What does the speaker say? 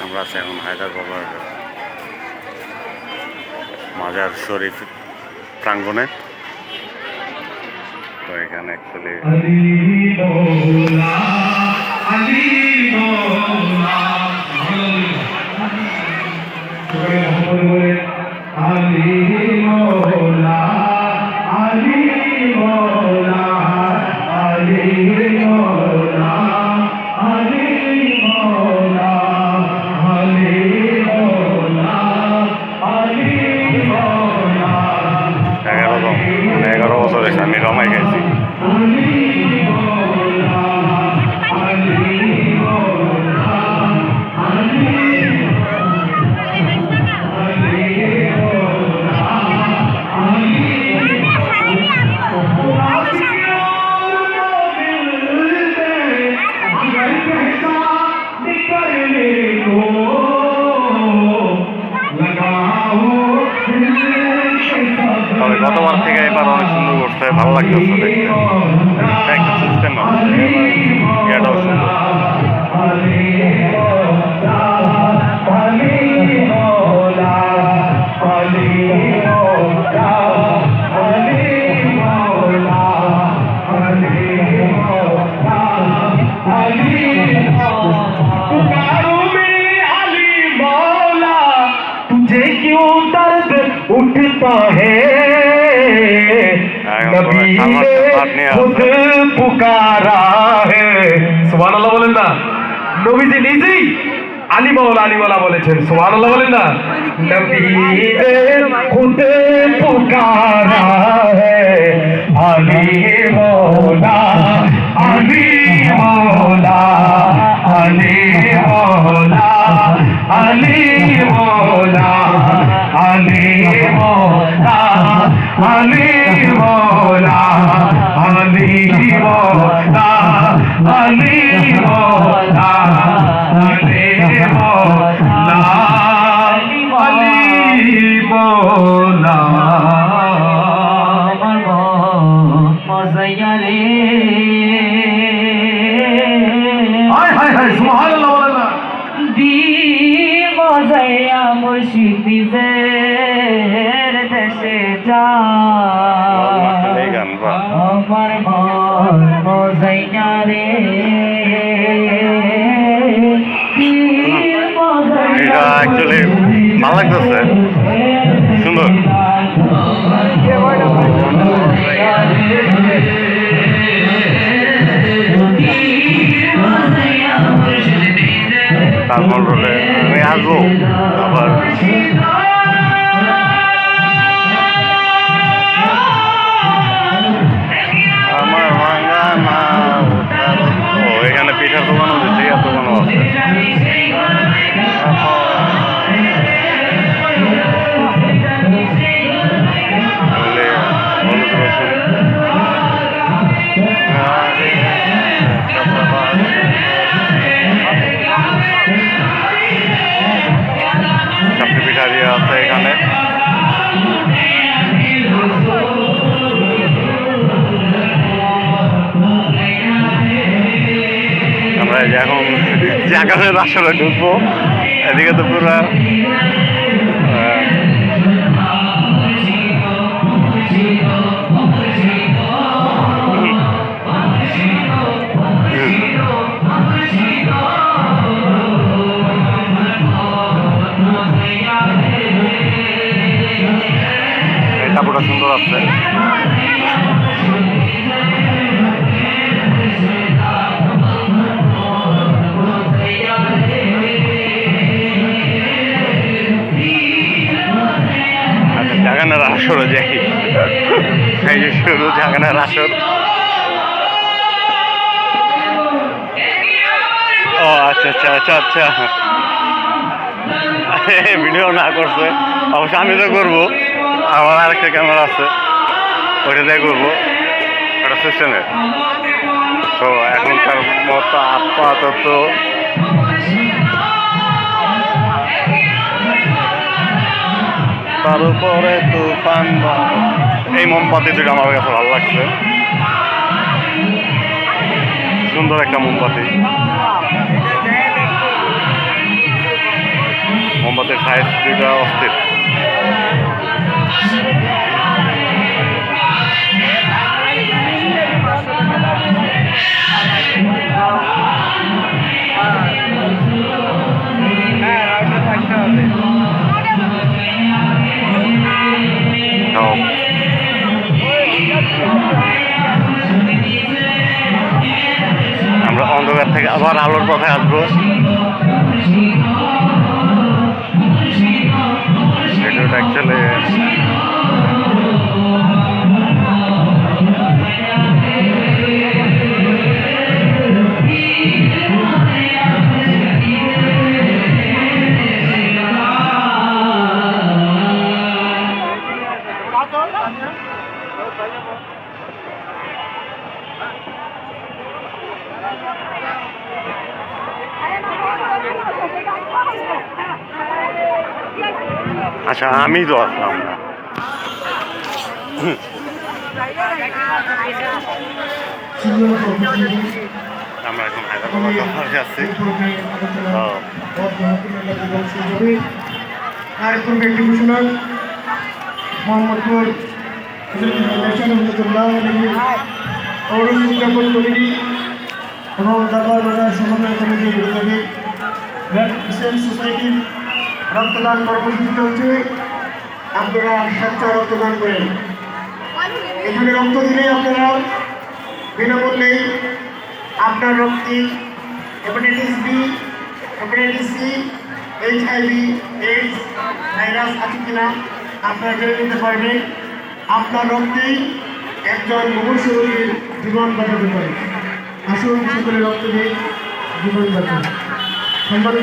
আমরা আছি এখন হায়দার বাবার মাজার শরীফ প্রাঙ্গণে। তো এখানে অ্যাকচুয়ালি আমি রমাই গেছি। তবে গতবার থেকে এবার অনেক সুন্দর করছে, ভালো লাগতেছে দেখতে। একটা সিস্টেম আছে, এটাও সুন্দর। उठता है नबी ने खुद पुकारा है। सुबहानाल्लाह বলেন না, নবীজি নিজেই আলী মাওলা বলেছেন। সুবহানাল্লাহ বলেন না, নবী ने खुद पुकारा है আলী মাওলা আলী মাওলা আলী মাওলা আলী মাওলা আলী মাওলা আলী মাওলা আলী মাওলা আলী মাওলা আলী মাওলা আলী মাওলা মজায়া রে। হায় হায় হায়, সুবহানাল্লাহ বলেন না, দি মজায়া মুর্শিদি জের দেশে যা আমার মন মজায়া রে। এটা অ্যাকচুয়ালি ভালো লাগতেছে, সুন্দর। তারপর আমি আসবো আবার। আমার ভাঙা না এখানে পিঠার দোকানও দিচ্ছে, এত দোকানও আছে। আছে এখানে আমরা এখন জাগানের আসলে ঢুকবো। এদিকে তো পুরো কাপড়টা সুন্দর আছে। জাগানের আসর যাই, এই যে শুরু জাগানের আসর। ও আচ্ছা আচ্ছা আচ্ছা আচ্ছা, ভিডিও না করছে অবশ্য, আমি তো করবো। আমার আরেকটা ক্যামেরা আছে, ওইটা দিয়ে করবো, ওটা সিস্টেমের। তো এখনকার মতো আপাতত তার উপরে তুফান। এই মোমবাতি দুটো আমার কাছে ভালো লাগছে, সুন্দর একটা মোমবাতি। গাইস দুটো অস্থির। আমরা অন্ধকার থেকে আবার আলোর পথে আসবো। এটা অ্যাকচুয়ালি আচ্ছা আমি তো আসলাম না। আমরা এখন হায়দ্রাবাদ যাচ্ছি। कार्यक्रम के डिविजनल मोहम्मदपुर और उद्यापन कमिटी এবং দরবার বাজার সমন্বয় কমিটির উদ্যোগে রেড ক্রিসেন্ট সোসাইটির রক্তদান কর্মসূচি চলছে। আপনারা স্বেচ্ছা রক্তদান করেন। এখানে রক্ত দিলে আপনারা বিনামূল্যেই আপনার রক্তে hepatitis B, hepatitis C, HIV, AIDS virus আছে কিনা আপনারা জেনে নিতে পারবেন। আপনার রক্তেই একজন মুমূর্ষু রোগীর জীবন বাঁচাতে পারে। আসুন সকলে রক্ত দিয়ে জীবন বাঁচান।